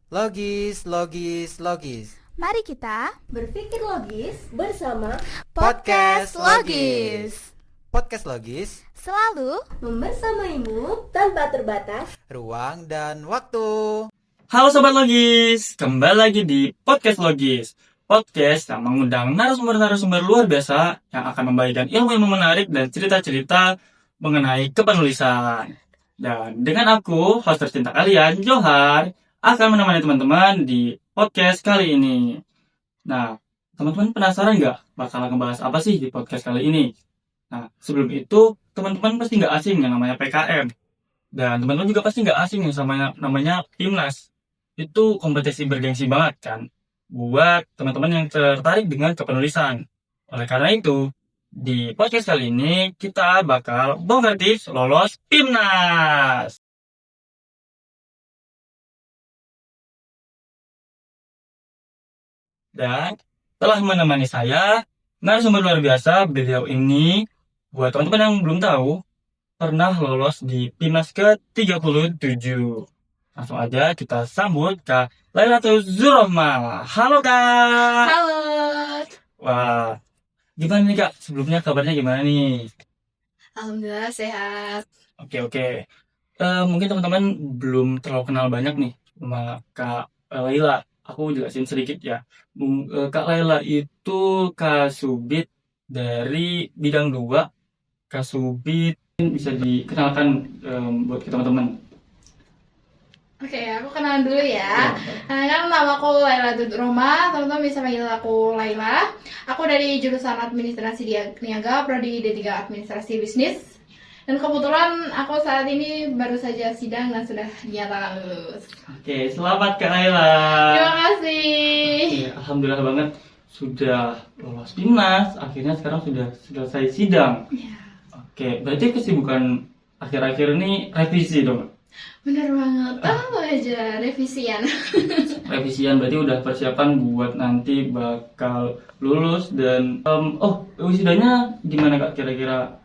Logis, logis, logis. Mari kita berpikir logis bersama Podcast Logis. Podcast Logis, selalu membersamaimu tanpa terbatas. ruang dan waktu. Halo Sobat Logis, kembali lagi di Podcast Logis. Podcast yang mengundang narasumber-narasumber luar biasa yang akan membagikan ilmu-ilmu menarik dan cerita-cerita mengenai kepenulisan. Dan dengan aku, host tercinta kalian, Johar, akan menemani teman-teman di podcast kali ini. Nah, teman-teman penasaran nggak bakal ngebahas apa sih di podcast kali ini? Nah, sebelum itu, teman-teman pasti nggak asing yang namanya PKM. Dan teman-teman juga pasti nggak asing yang sama namanya Timnas. Itu kompetisi bergengsi banget kan, buat teman-teman yang tertarik dengan kepenulisan. Oleh karena itu, di podcast kali ini kita bakal bongkar tips lolos Timnas. Dan telah menemani saya narasumber luar biasa. Beliau ini, buat teman-teman yang belum tahu, pernah lolos di Timnas ke-37. Langsung aja kita sambut Kak Lailatul Zurohma. Halo Kak. halo. Wah, gimana nih Kak? Sebelumnya kabarnya gimana nih? Alhamdulillah sehat. Oke. Mungkin teman-teman belum terlalu kenal banyak nih sama Kak Laila. Aku jelasin sedikit ya. Kak Laila itu Kasubit dari bidang 2. Kasubit bisa dikenalkan buat ke teman-teman. Oke, aku kenalan dulu ya. Kan nama aku Laila Roma, teman-teman bisa panggil aku Laila. Aku dari jurusan Administrasi Niaga, Prodi D3 Administrasi Bisnis. Dan kebetulan aku saat ini baru saja sidang dan sudah dinyatakan lulus. Oke, selamat Kak Laila. Terima kasih. Oke, alhamdulillah banget sudah lolos Timnas. Akhirnya sekarang sudah selesai sidang. Ya, Oke, berarti kesibukan akhir-akhir ini revisi dong. bener banget. Tahu aja revisian. Revisian berarti udah persiapan buat nanti bakal lulus dan wisudanya gimana Kak kira-kira?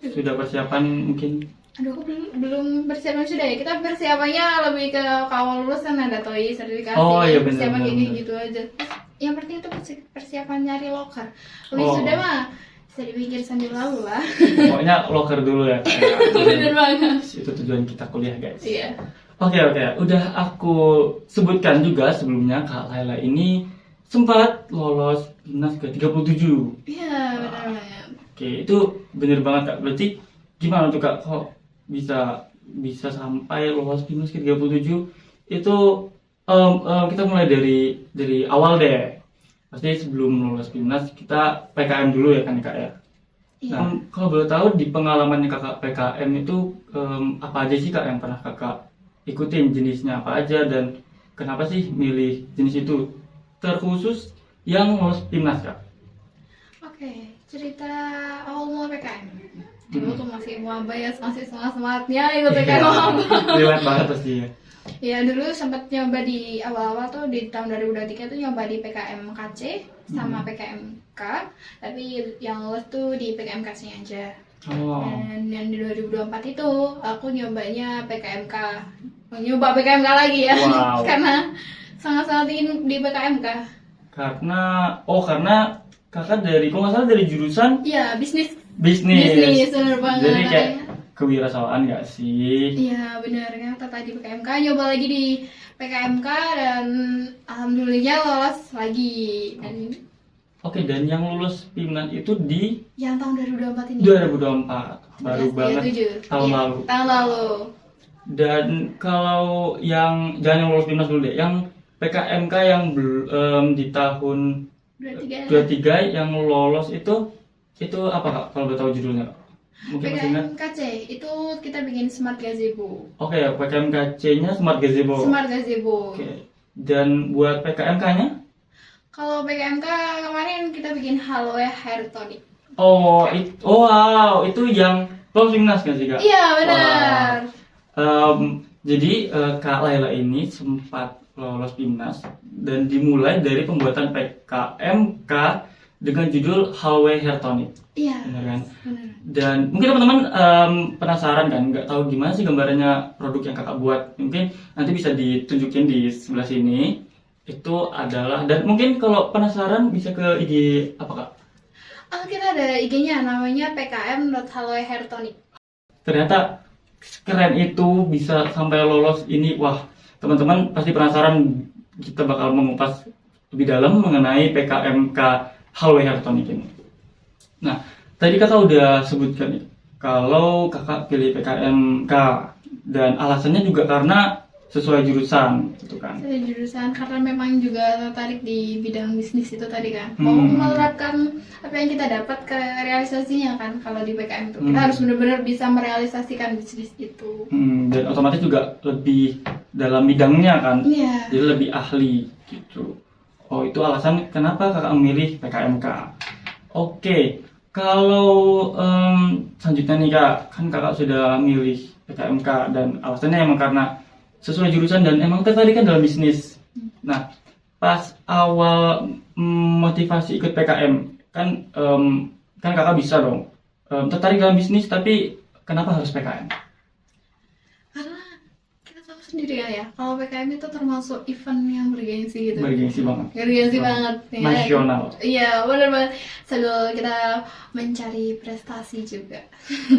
Sudah persiapan mungkin? Aduh, aku belum persiapan sudah ya. Kita persiapannya lebih ke kawal lulus kan ada TOEIC sertifikasi. Oh, iya, benar, persiapan benar, gini benar. gitu aja. Yang penting itu persiapan nyari loker. Lebih Oh. sudah mah bisa dipikir sambil lalu lah. Pokoknya loker dulu ya. Bener banget. Itu tujuan kita kuliah guys. Iya. Oke. Udah aku sebutkan juga sebelumnya Kak Laila ini sempat lolos Timnas ke-37. Iya, benar banget. Oke, itu bener banget Kak. Berarti gimana tuh Kak kok bisa sampai lolos Timnas ke-37? Itu kita mulai dari awal deh. Pasti sebelum lolos Timnas kita PKM dulu ya kan Kak ya. Iya. Nah, kalau boleh tahu di pengalamannya Kakak PKM itu apa aja sih Kak yang pernah Kakak ikutin, jenisnya apa aja dan kenapa sih milih jenis itu? Terkhusus yang lolos Timnas Kak. Oke, cerita awal mula PKM. Dulu tuh masih maba ya, masih semangat-semangatnya ikut PKM maba. Relate banget pasti ya. Ya dulu sempat nyoba di awal-awal tuh di tahun 2023 tuh nyoba di PKM KC sama PKMK, tapi yang lolos tuh di PKM KC aja. Oh. Dan yang di 2024 itu aku nyobanya PKMK. Nyoba PKMK lagi ya. Wow. Karena sangat-sangat ingin di PKMK. Karena Kakak kalau nggak salah dari jurusan Iya, bisnis, bisnis. bener banget. Jadi kayak kewirausahaan nggak sih? Iya benar kan, tadi PKMK nyoba lagi di PKMK dan alhamdulillah lolos lagi. Dan Oke, dan yang lulus Timnas itu di yang tahun 2024 ini 2024, baru banget 37. tahun Iya, lalu. tahun lalu. Dan kalau jangan yang lulus Timnas dulu deh, yang PKMK yang di tahun 23. 23 yang lolos itu apa Kak? Kalau boleh tahu judulnya? Mungkin masih ingat? PKMKC itu kita bikin Smart Gazebo. Oke, PKMKC-nya Smart Gazebo. Smart Gazebo. Oke. Dan buat PKMK-nya? Kalau PKMK kemarin kita bikin Halo ya Hair Tonic. Wow, itu yang lolos Timnas kan sih Kak? Iya benar. Jadi Kak Laila ini sempat lolos Timnas dan dimulai dari pembuatan PKMK dengan judul Hallway Hair Tonic. Iya. Benar kan? Benar. Dan mungkin teman-teman penasaran kan, nggak tahu gimana sih gambarannya produk yang kakak buat. Mungkin nanti bisa ditunjukin di sebelah sini. Itu adalah, dan mungkin kalau penasaran bisa ke IG apa kak? Kita ada IG-nya namanya pkm.hallwayhairtonic. Ternyata keren itu bisa sampai lolos ini. Wah, teman-teman pasti penasaran, kita bakal mengupas lebih dalam mengenai PKMK Hallway Hair Tonic ini. Nah, tadi kakak udah sebutkan nih kalau kakak pilih PKMK, dan alasannya juga karena sesuai jurusan gitu kan. Saya jurusan karena memang juga tertarik di bidang bisnis itu tadi kan. Mau menerapkan apa yang kita dapat ke realisasinya kan. Kalau di PKM itu kita harus benar-benar bisa merealisasikan bisnis itu. Dan otomatis juga lebih dalam bidangnya kan. Iya. Jadi lebih ahli gitu. Oh, itu alasan kenapa kakak memilih PKMK. Oke, kalau selanjutnya nih kak, kan kakak sudah milih PKMK dan alasannya emang karena sesuai jurusan dan emang tertarik kan dalam bisnis. Nah, pas awal motivasi ikut PKM kan kan kakak bisa dong tertarik dalam bisnis, tapi kenapa harus PKM? Karena kita tahu sendiri ya, kalau PKM itu termasuk event yang bergengsi gitu. Bergengsi banget. Bergengsi banget. Ya. Nasional. Iya, benar banget. Sambil kita mencari prestasi juga.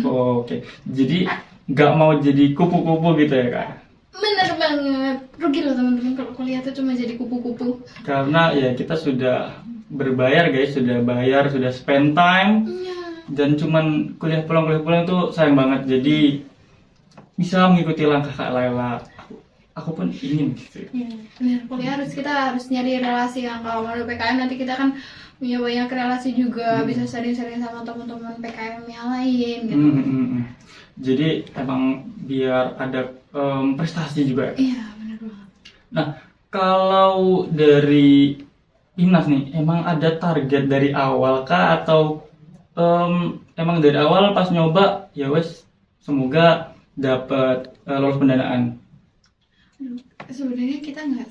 Oke, jadi nggak mau jadi kupu-kupu gitu ya kak? Bener banget. Rugi loh teman-teman kalau kuliah tuh cuma jadi kupu-kupu. Karena ya kita sudah berbayar guys, sudah bayar, sudah spend time. Iya. Dan cuman kuliah pulang tuh sayang banget. Jadi bisa mengikuti langkah Kak Laila. Aku pun ingin gitu. Iya, bener. Kuliah kita harus nyari relasi kan. Kalau mau PKM nanti kita kan punya banyak relasi juga, bisa sharing-sharing sama teman-teman PKM yang lain gitu. Jadi emang biar ada prestasi juga ya. Iya, benar banget. Nah, kalau dari Timnas nih, emang ada target dari awal kah atau emang dari awal pas nyoba ya wes semoga dapat lolos pendanaan? Sebenarnya kita nggak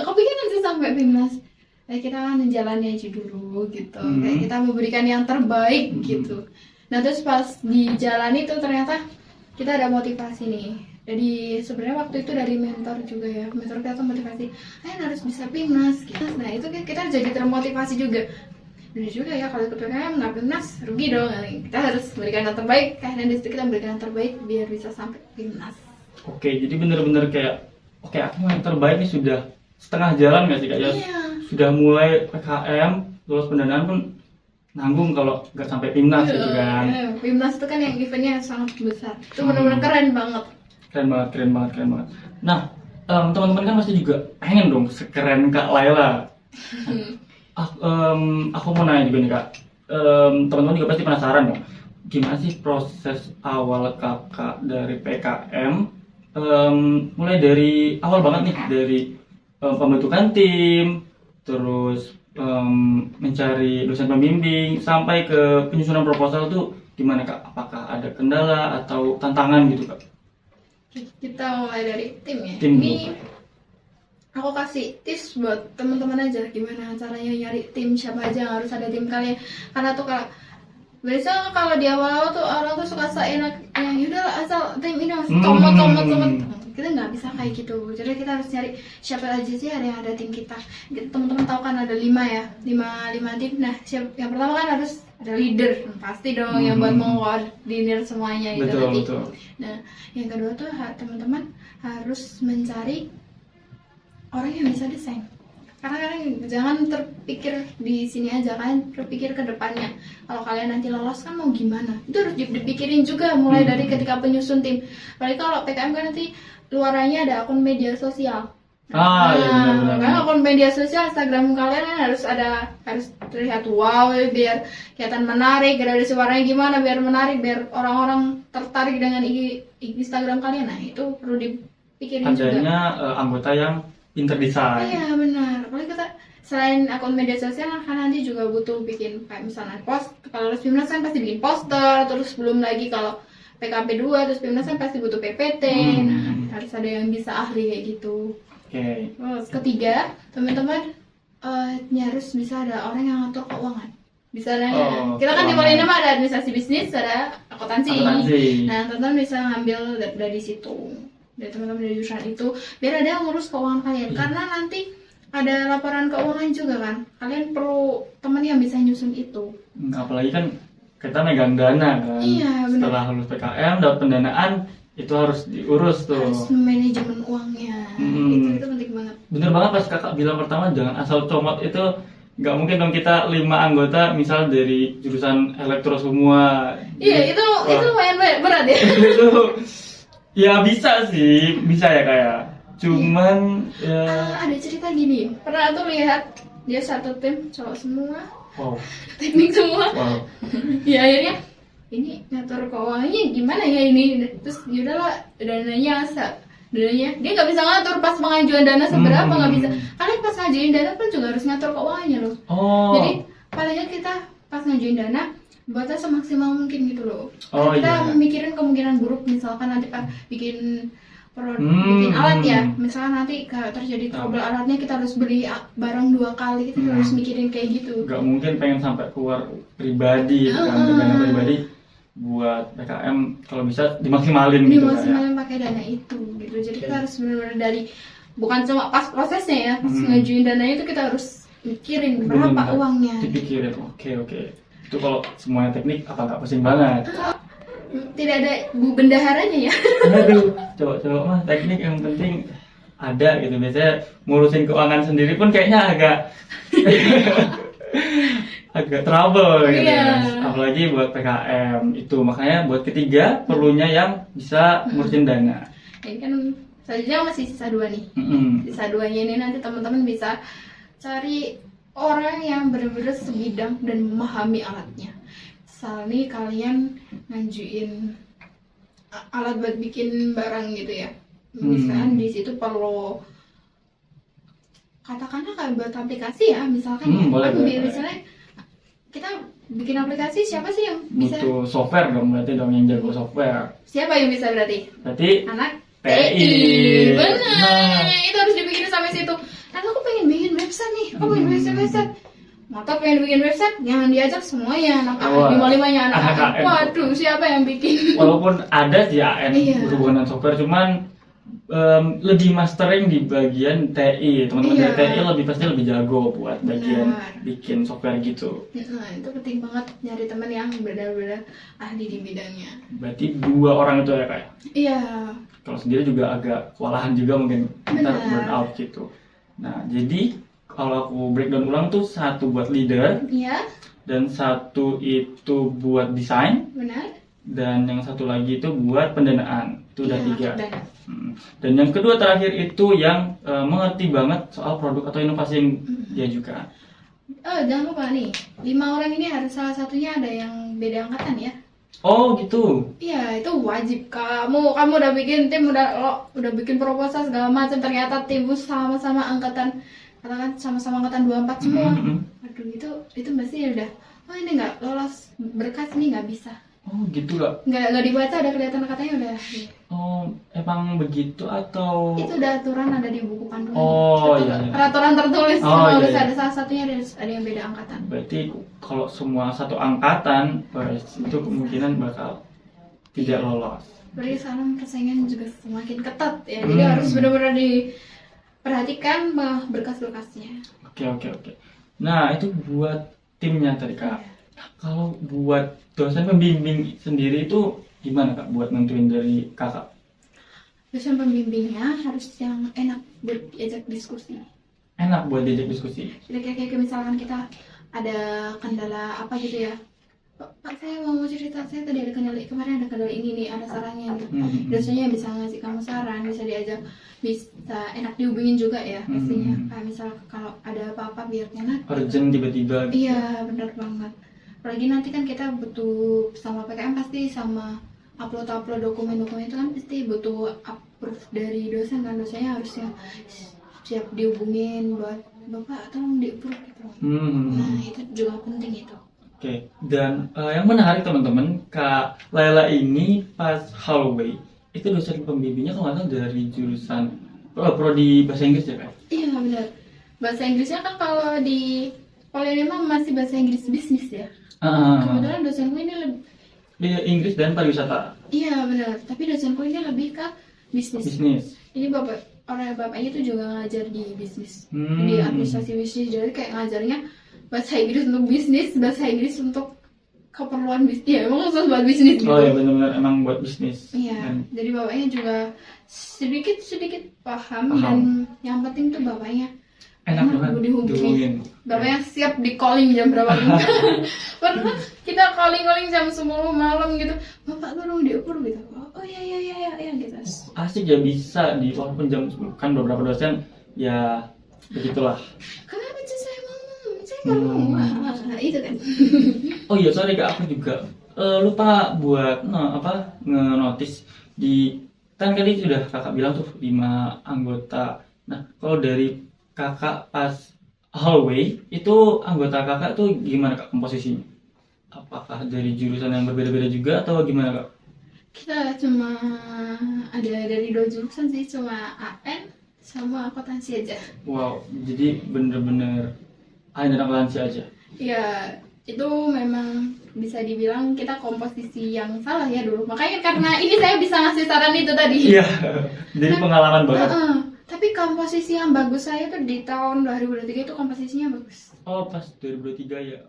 kepikiran sih sampai Timnas. Kita kan menjalani aja dulu gitu. Kayak kita memberikan yang terbaik gitu. Nah terus pas di jalan itu ternyata kita ada motivasi nih. Jadi sebenarnya waktu itu dari mentor juga ya, mentor kita tuh motivasi, harus bisa Timnas gitu. Nah itu kita jadi termotivasi juga. Benar juga ya, kalau ikut PKM nggak Timnas rugi dong. Kita harus berikan yang terbaik, dan di situ kita berikan yang terbaik biar bisa sampai Timnas. Oke, jadi bener-bener kayak oke, aku yang terbaik nih sudah setengah jalan nggak sih kak? Ya, Iya. sudah mulai PKM, lulus pendanaan pun nanggung kalau nggak sampai Timnas gitu kan. Timnas itu kan yang eventnya sangat besar. Itu benar-benar keren banget. Keren banget. Nah, teman-teman kan pasti juga pengen dong sekeren Kak Laila. Aku mau nanya juga nih Kak. Teman-teman juga pasti penasaran dong. Gimana sih proses awal kakak dari PKM? Mulai dari awal banget nih, dari pembentukan tim, terus mencari dosen pembimbing, sampai ke penyusunan proposal tuh gimana Kak? Apakah ada kendala atau tantangan gitu Kak? Kita mulai dari tim ya. Tim Ini dulu. aku kasih tips buat teman-teman aja gimana caranya nyari tim, siapa aja yang harus ada tim kalian. Karena tuh biasanya kalau di awal-awal tuh orang tuh suka seenak yaudah asal tim ini masih comot. Kita nggak bisa kayak gitu. Jadi kita harus cari siapa aja sih yang ada tim kita. Teman-teman tahu kan ada 5 ya, 5 tim. Nah yang pertama kan harus ada leader, pasti dong yang buat mengkoordinir semuanya gitu nanti. Betul. Nah yang kedua tuh teman-teman harus mencari orang yang bisa desain. Karena kalian jangan terpikir di sini aja, kalian berpikir ke depannya. Kalau kalian nanti lolos kan mau gimana? Itu harus dipikirin juga mulai dari ketika penyusun tim. Apalagi kalau PKM kan nanti luarannya ada akun media sosial. Iya benar. Karena akun media sosial Instagram kalian kan harus terlihat wow, biar kelihatan menarik, gradasi warnanya gimana biar menarik, biar orang-orang tertarik dengan Instagram kalian. Nah itu perlu dipikirin juga. Adanya anggota yang pinter desain. Iya benar. Apalagi kita selain akun media sosial kan nanti juga butuh bikin kayak misalnya kalau Pimnas kan pasti bikin poster, terus belum lagi kalau PKP 2 terus Pimnas kan pasti butuh PPT. Nah, harus ada yang bisa ahli kayak gitu. Oke. Terus ketiga, teman-teman harus bisa ada orang yang ngatur keuangan. Misalnya Oh, kita kan di keuangan. Polina mah ada administrasi bisnis, ada akuntansi. Nah, teman-teman bisa ngambil dari situ. Dari teman-teman dari jurusan itu, biar ada yang ngurus keuangan kalian. Karena nanti ada laporan keuangan juga kan. Kalian perlu teman yang bisa nyusun itu. Apalagi kan kita megang dana kan. Iya, benar. Setelah lulus PKM dapat pendanaan itu harus diurus tuh. Harus manajemen uangnya. Itu penting banget. Bener banget pas kakak bilang pertama jangan asal comot itu. Nggak mungkin dong kita 5 anggota misal dari jurusan elektro semua. Iya, itu lumayan berat ya. Itu ya bisa sih, bisa ya kayak. Cuman ya Ada cerita gini, pernah tuh lihat dia satu tim cowok semua, wow. teknik semua. Wow. Ya akhirnya ini ngatur keuangannya gimana ya ini, terus yaudahlah dananya dia nggak bisa ngatur pas pengajuan dana seberapa, nggak bisa. Kalian pas ngajuin dana pun juga harus ngatur keuangannya loh. Oh. Jadi palingnya kita pas ngajuin dana buatnya semaksimal mungkin gitu loh. Oh, Kita iya. mikirin kemungkinan buruk, misalkan nanti pas bikin Hmm. alat ya, misalkan nanti kalau terjadi trouble alatnya kita harus beli barang 2 kali, kita harus mikirin kayak gitu. Nggak mungkin pengen sampai keluar pribadi kan, dana pribadi buat PKM kalau bisa dimaksimalin gitu kan ya. Dimaksimalin pakai dana itu gitu. Jadi kita harus benar-benar dari bukan cuma pas prosesnya ya, pas ngajuin dana itu kita harus mikirin berapa Bener, uangnya. dipikirin. Oke. Itu kalau semuanya teknik apa nggak pusing banget. Tidak ada bu bendaharanya ya. Aduh, cowok-cowok mah teknik yang penting ada gitu. Biasanya ngurusin keuangan sendiri pun kayaknya agak trouble gitu ya. Iya. Apalagi buat PKM itu. Makanya buat ketiga perlunya yang bisa ngurusin dana. Ini kan saja masih sisa 2 nih. Sisa 2-nya ini nanti teman-teman bisa cari orang yang benar-benar sebidang dan memahami alatnya. Misal nih kalian ngajuin alat buat bikin barang gitu ya. Misalkan di situ perlu katakanlah kayak buat aplikasi ya, misalkan ya. Boleh, Kan boleh. misalnya kita bikin aplikasi, siapa sih yang bisa? Butuh software dong, berarti dong yang jago software. Siapa yang bisa berarti? Berarti Anak TI. Benar. Nah. Itu harus dibikin sampai situ. Nah, aku pengen bikin website nih. Aku pengen bikin website. Mata pengen bikin website, jangan diajak semuanya anak Wah. lima-limanya anak Anak AN. Waduh, siapa yang bikin? walaupun ada sih AN Iya. berhubungan dengan software, cuman lebih mastering di bagian TI. Teman-teman Iya. dari TI pasti lebih jago buat bagian Benar. bikin software gitu. Nah, itu penting banget nyari teman yang benar-benar ahli di bidangnya. Berarti 2 orang itu ya kayak. Iya. Kalau sendiri juga agak kewalahan juga mungkin, ntar Benar. burn out gitu. Nah, jadi kalau aku breakdown ulang tuh 1 buat leader, Iya, dan 1 itu buat desain, benar. dan yang 1 lagi itu buat pendanaan. Itu udah Iya, 3. dana. Dan yang kedua terakhir itu yang mengerti banget soal produk atau inovasi yang dia juga. Oh, jangan lupa nih. 5 orang ini harus salah satunya ada yang beda angkatan ya. Oh gitu. Iya, itu wajib. Kamu udah bikin tim, udah bikin proposal segala macam, ternyata tim sama-sama angkatan, katakan sama-sama angkatan 24 semua. Aduh, itu pasti udah, oh ini nggak lolos berkas, ini nggak bisa. Oh gitu gak? Nggak dibaca, udah kelihatan katanya udah. Oh emang begitu atau? Itu udah aturan ada di buku panduan. Oh, iya. Peraturan tertulis, Oh, harus iya. ada salah satunya ada yang beda angkatan. Berarti kalau semua 1 angkatan, itu kemungkinan bakal tidak lolos. Berarti sekarang persaingan juga semakin ketat ya, jadi harus benar-benar diperhatikan berkas-berkasnya. Oke. Nah itu buat timnya tadi kak. Nah, kalau buat dosen pembimbing sendiri itu gimana kak buat nentuin dari kakak? Dosen pembimbingnya harus yang enak buat diajak diskusi. Enak buat diajak diskusi. Jadi kayak misalkan kita ada kendala apa gitu ya, Pak saya mau cerita, saya tadi ada kendala, kemarin ada kendala ini nih, ada sarannya gitu. Dosennya bisa ngasih kamu saran, bisa diajak, bisa enak dihubungin juga ya pastinya. Kayak misal kalau ada apa-apa biar enak. Urgent tiba-tiba gitu. Iya, benar banget. Apalagi nanti kan kita butuh sama PKM pasti sama upload dokumen-dokumen itu kan pasti butuh approve dari dosen kan, dosennya harusnya siap dihubungin buat Bapak tolong di-approve gitu. Nah, itu juga penting itu. Oke, dan yang menarik teman-teman, Kak Laila ini pas hallway itu dosen pembimbingnya kalau nggak salah dari jurusan prodi bahasa Inggris ya Kak? Iya benar. bahasa Inggrisnya kan kalau di Polima masih bahasa Inggris bisnis ya. Ah, Kebetulan dosenku ini lebih, di Inggris dan pariwisata, iya benar. Tapi dosenku ini lebih ke bisnis. bisnis. Ini bapaknya itu juga ngajar di bisnis, Hmm. di administrasi bisnis. Jadi kayak ngajarnya bahasa Inggris untuk bisnis, bahasa Inggris untuk keperluan bisnis. Ya emang khusus buat bisnis gitu. Oh ya benar-benar emang buat bisnis. Iya, Dan- jadi bapaknya juga sedikit paham, Paham. dan yang penting tuh bapaknya enak banget dihubungin. dihubungin. Bapaknya siap di calling jam berapa pun. Pernah kita calling jam 10 malam gitu, bapak tolong diukur gitu. Oh ya gitu. Asik ya bisa di walaupun jam kan beberapa dosen ya begitulah. Kenapa sih saya ngomong? Saya nggak mau. Nah, itu kan. Oh iya sorry kak, aku juga lupa buat nge-notice di kan tadi sudah kakak bilang tuh 5 anggota. Nah kalau dari kakak pas hallway itu anggota kakak tuh gimana kak komposisinya? Apakah dari jurusan yang berbeda-beda juga atau gimana kak? Kita cuma ada dari 2 jurusan sih, cuma AN sama akuntansi aja. Wow, jadi bener-bener anak akuntansi aja. Ya, itu memang bisa dibilang kita komposisi yang salah ya dulu. Makanya karena ini saya bisa ngasih saran itu tadi. Iya, jadi pengalaman banget. Heeh. Tapi komposisi yang bagus saya tuh di tahun 2023 itu komposisinya bagus. Oh pas 2023 ya.